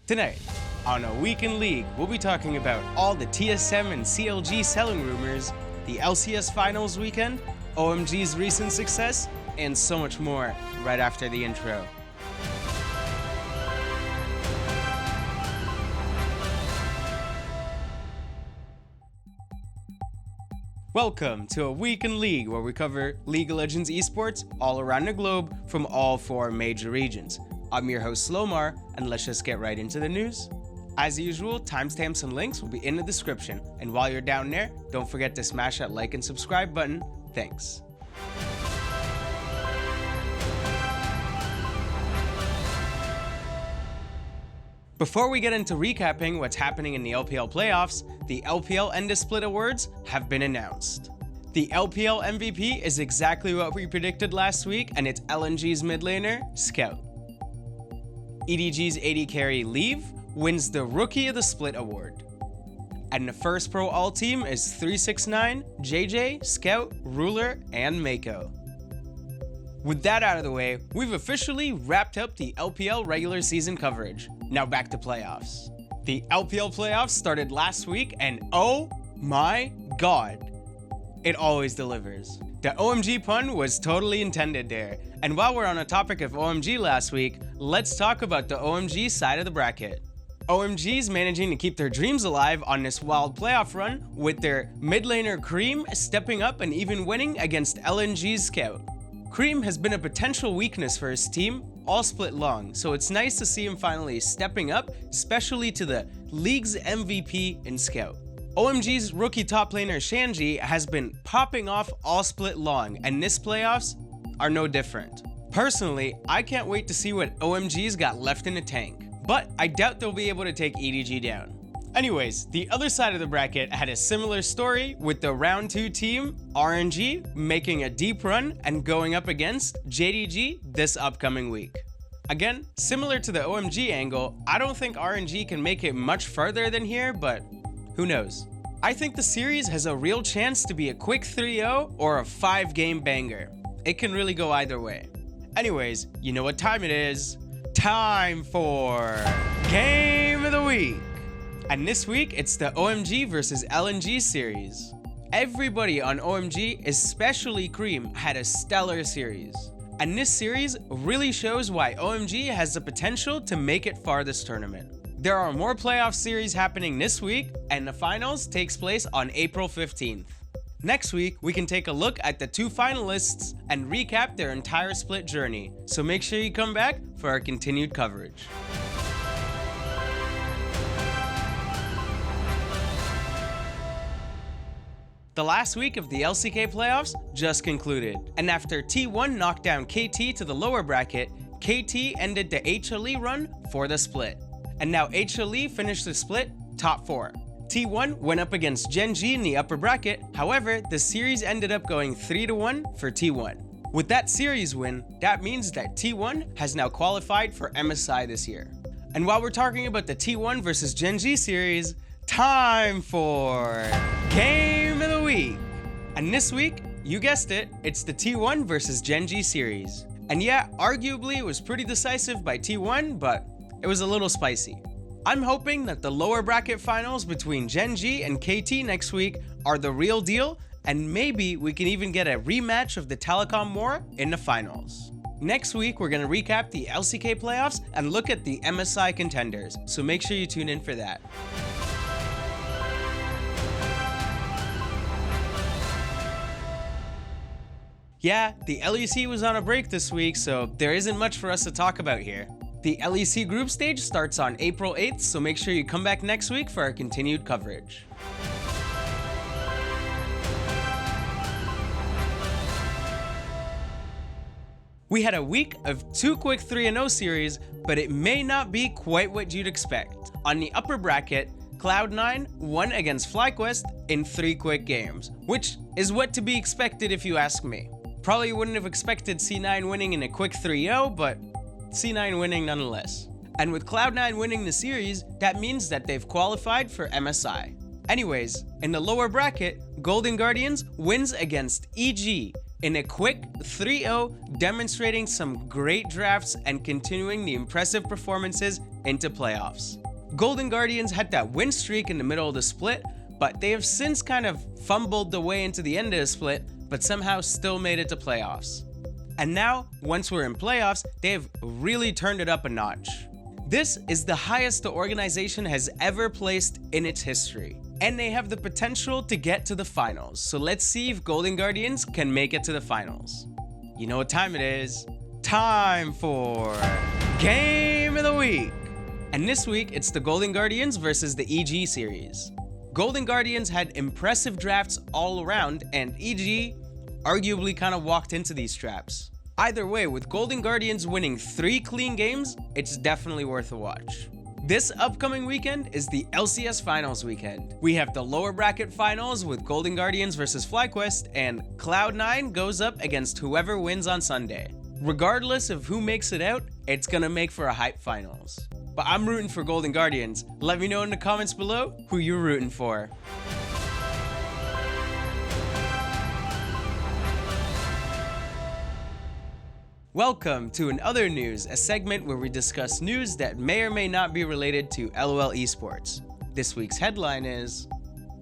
Tonight, on A Week in League, we'll be talking about all the TSM and CLG selling rumors, the LCS Finals weekend, OMG's recent success, and so much more right after the intro. Welcome to A Week in League, where we cover League of Legends esports all around the globe from all 4 major regions. I'm your host Slomar, and let's just get right into the news. As usual, timestamps and links will be in the description, and while you're down there, don't forget to smash that like and subscribe button. Thanks. Before we get into recapping what's happening in the LPL playoffs, the LPL End of Split awards have been announced. The LPL MVP is exactly what we predicted last week, and it's LNG's mid laner, Scout. EDG's AD carry, Leave, wins the Rookie of the Split award. And the first pro all team is 369, JJ, Scout, Ruler, and Mako. With that out of the way, we've officially wrapped up the LPL regular season coverage. Now back to playoffs. The LPL playoffs started last week, and oh my god, it always delivers. The OMG pun was totally intended there. And while we're on the topic of OMG last week, let's talk about the OMG side of the bracket. OMG's managing to keep their dreams alive on this wild playoff run, with their mid laner Cream stepping up and even winning against LNG's Scout. Cream has been a potential weakness for his team all split long, so it's nice to see him finally stepping up, especially to the league's MVP in Scout. OMG's rookie top laner Shanji has been popping off all split long, and this playoffs are no different. Personally, I can't wait to see what OMG's got left in the tank, but I doubt they'll be able to take EDG down. Anyways, the other side of the bracket had a similar story, with the round 2 team, RNG, making a deep run and going up against JDG this upcoming week. Again, similar to the OMG angle, I don't think RNG can make it much further than here, but who knows? I think the series has a real chance to be a quick 3-0 or a 5-game banger. It can really go either way. Anyways, you know what time it is. Time for Game of the Week. And this week, it's the OMG versus LNG series. Everybody on OMG, especially Cream, had a stellar series. And this series really shows why OMG has the potential to make it far this tournament. There are more playoff series happening this week, and the finals takes place on April 15th. Next week, we can take a look at the 2 finalists and recap their entire split journey. So make sure you come back for our continued coverage. The last week of the LCK playoffs just concluded, and after T1 knocked down KT to the lower bracket, KT ended the HLE run for the split. And now HLE finished the split top 4. T1 went up against Gen G in the upper bracket, however, the series ended up going 3-1 for T1. With that series win, that means that T1 has now qualified for MSI this year. And while we're talking about the T1 versus Gen G series, time for Game of the Week. And this week, you guessed it, it's the T1 versus Gen G series. And yeah, arguably it was pretty decisive by T1, but it was a little spicy. I'm hoping that the lower bracket finals between Gen G and KT next week are the real deal, and maybe we can even get a rematch of the Telecom War in the finals. Next week, we're going to recap the LCK playoffs and look at the MSI contenders, so make sure you tune in for that. Yeah, the LEC was on a break this week, so there isn't much for us to talk about here. The LEC group stage starts on April 8th, so make sure you come back next week for our continued coverage. We had a week of 2 quick 3-0 series, but it may not be quite what you'd expect. On the upper bracket, Cloud9 won against FlyQuest in 3 quick games, which is what to be expected if you ask me. Probably wouldn't have expected C9 winning in a quick 3-0, but C9 winning nonetheless. And with Cloud9 winning the series, that means that they've qualified for MSI. Anyways, in the lower bracket, Golden Guardians wins against EG in a quick 3-0, demonstrating some great drafts and continuing the impressive performances into playoffs. Golden Guardians had that win streak in the middle of the split, but they have since kind of fumbled the way into the end of the split, but somehow still made it to playoffs. And now, once we're in playoffs, they have really turned it up a notch. This is the highest the organization has ever placed in its history, and they have the potential to get to the finals. So let's see if Golden Guardians can make it to the finals. You know what time it is? Time for Game of the Week! And this week, it's the Golden Guardians versus the EG series. Golden Guardians had impressive drafts all around, and EG arguably kind of walked into these traps. Either way, with Golden Guardians winning 3 clean games, it's definitely worth a watch. This upcoming weekend is the LCS Finals weekend. We have the lower bracket finals with Golden Guardians versus FlyQuest, and Cloud9 goes up against whoever wins on Sunday. Regardless of who makes it out, it's gonna make for a hype finals. But I'm rooting for Golden Guardians. Let me know in the comments below who you're rooting for. Welcome to In Other News, a segment where we discuss news that may or may not be related to LOL Esports. This week's headline is,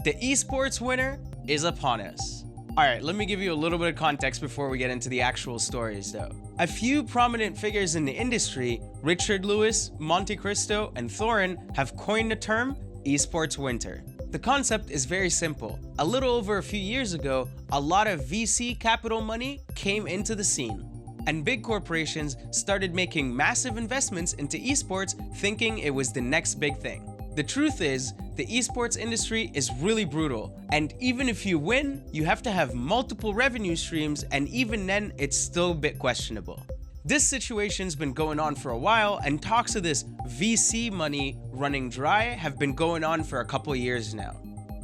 the Esports Winter is upon us. Alright, let me give you a little bit of context before we get into the actual stories though. A few prominent figures in the industry, Richard Lewis, Monte Cristo, and Thorin, have coined the term Esports Winter. The concept is very simple. A little over a few years ago, a lot of VC capital money came into the scene, and big corporations started making massive investments into esports thinking it was the next big thing. The truth is, the esports industry is really brutal, and even if you win, you have to have multiple revenue streams, and even then, it's still a bit questionable. This situation's been going on for a while, and talks of this VC money running dry have been going on for a couple years now.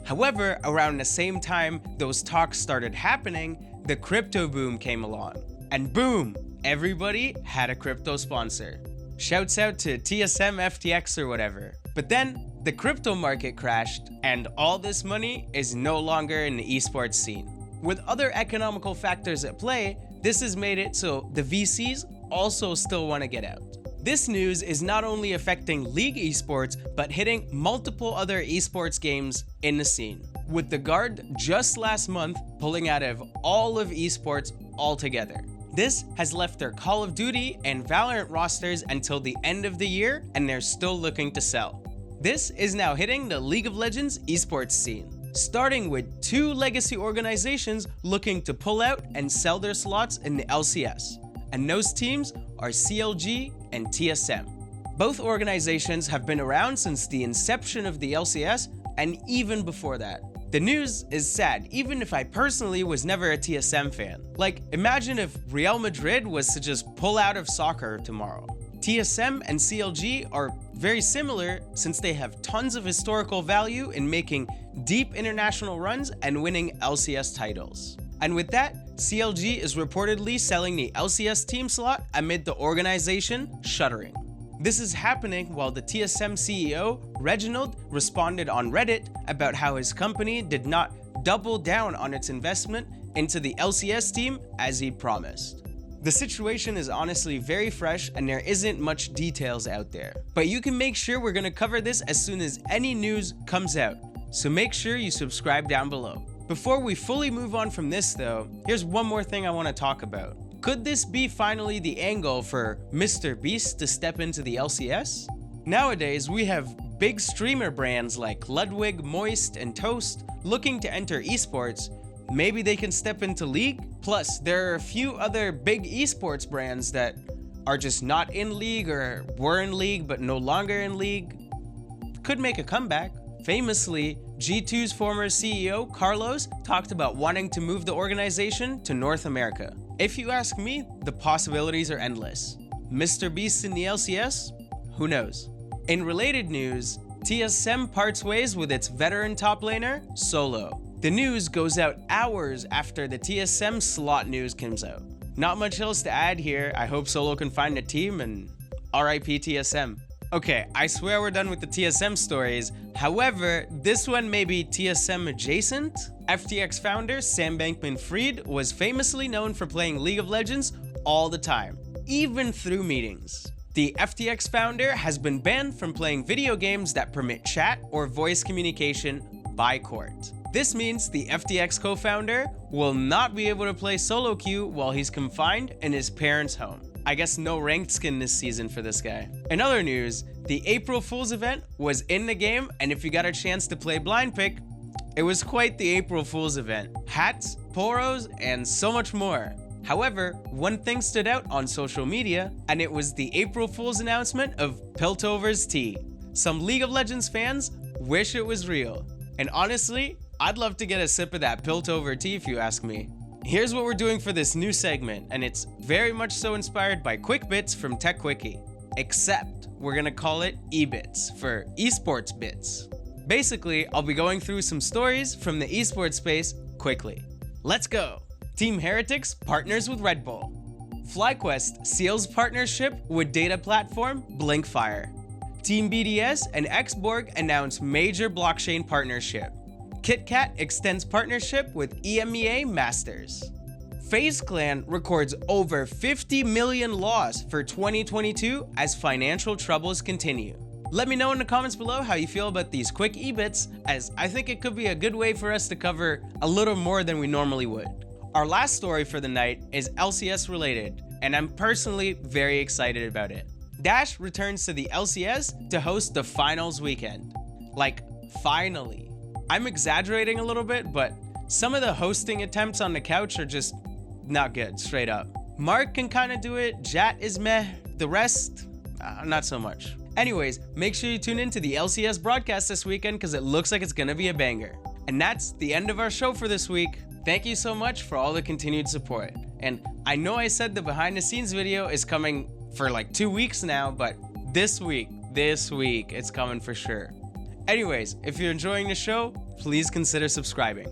However, around the same time those talks started happening, the crypto boom came along. And boom, everybody had a crypto sponsor. Shouts out to TSM FTX or whatever. But then the crypto market crashed, and all this money is no longer in the esports scene. With other economical factors at play, this has made it so the VCs also still want to get out. This news is not only affecting League esports, but hitting multiple other esports games in the scene, with the Guard just last month pulling out of all of esports altogether. This has left their Call of Duty and Valorant rosters until the end of the year, and they're still looking to sell. This is now hitting the League of Legends esports scene, starting with 2 legacy organizations looking to pull out and sell their slots in the LCS, and those teams are CLG and TSM. Both organizations have been around since the inception of the LCS, and even before that. The news is sad, even if I personally was never a TSM fan. Like, imagine if Real Madrid was to just pull out of soccer tomorrow. TSM and CLG are very similar since they have tons of historical value in making deep international runs and winning LCS titles. And with that, CLG is reportedly selling the LCS team slot amid the organization shuttering. This is happening while the TSM CEO, Reginald, responded on Reddit about how his company did not double down on its investment into the LCS team as he promised. The situation is honestly very fresh and there isn't much details out there, but you can make sure we're gonna cover this as soon as any news comes out, so make sure you subscribe down below. Before we fully move on from this though, here's one more thing I want to talk about. Could this be finally the angle for Mr. Beast to step into the LCS? Nowadays, we have big streamer brands like Ludwig, Moist, and Toast looking to enter esports. Maybe they can step into League? Plus, there are a few other big esports brands that are just not in League or were in League but no longer in League. Could make a comeback. Famously, G2's former CEO, Carlos, talked about wanting to move the organization to North America. If you ask me, the possibilities are endless. Mr. Beast in the LCS? Who knows? In related news, TSM parts ways with its veteran top laner, Solo. The news goes out hours after the TSM Slot news comes out. Not much else to add here. I hope Solo can find a team, and RIP TSM. Okay, I swear we're done with the TSM stories. However, this one may be TSM adjacent. FTX founder Sam Bankman-Fried was famously known for playing League of Legends all the time, even through meetings. The FTX founder has been banned from playing video games that permit chat or voice communication by court. This means the FTX co-founder will not be able to play solo queue while he's confined in his parents' home. I guess no ranked skin this season for this guy. In other news, the April Fool's event was in the game, and if you got a chance to play blind pick, it was quite the April Fool's event. Hats, poros, and so much more. However, one thing stood out on social media, and it was the April Fool's announcement of Piltover's tea. Some League of Legends fans wish it was real. And honestly, I'd love to get a sip of that Piltover tea if you ask me. Here's what we're doing for this new segment, and it's very much so inspired by Quick Bits from Tech Quickie. Except, we're gonna call it eBits for esports bits. Basically, I'll be going through some stories from the esports space quickly. Let's go! Team Heretics partners with Red Bull. FlyQuest seals partnership with data platform Blinkfire. Team BDS and XBorg announce major blockchain partnership. KitKat extends partnership with EMEA Masters. Faze Clan records over 50 million loss for 2022 as financial troubles continue. Let me know in the comments below how you feel about these quick eBits, as I think it could be a good way for us to cover a little more than we normally would. Our last story for the night is LCS related, and I'm personally very excited about it. Dash returns to the LCS to host the finals weekend. Like, finally. I'm exaggerating a little bit, but some of the hosting attempts on the couch are just not good, straight up. Mark can kind of do it, Jat is meh, the rest, not so much. Anyways, make sure you tune in to the LCS broadcast this weekend because it looks like it's gonna be a banger. And that's the end of our show for this week. Thank you so much for all the continued support. And I know I said the behind the scenes video is coming for like 2 weeks now, but this week, it's coming for sure. Anyways, if you're enjoying the show, please consider subscribing.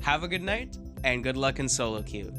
Have a good night and good luck in solo queue.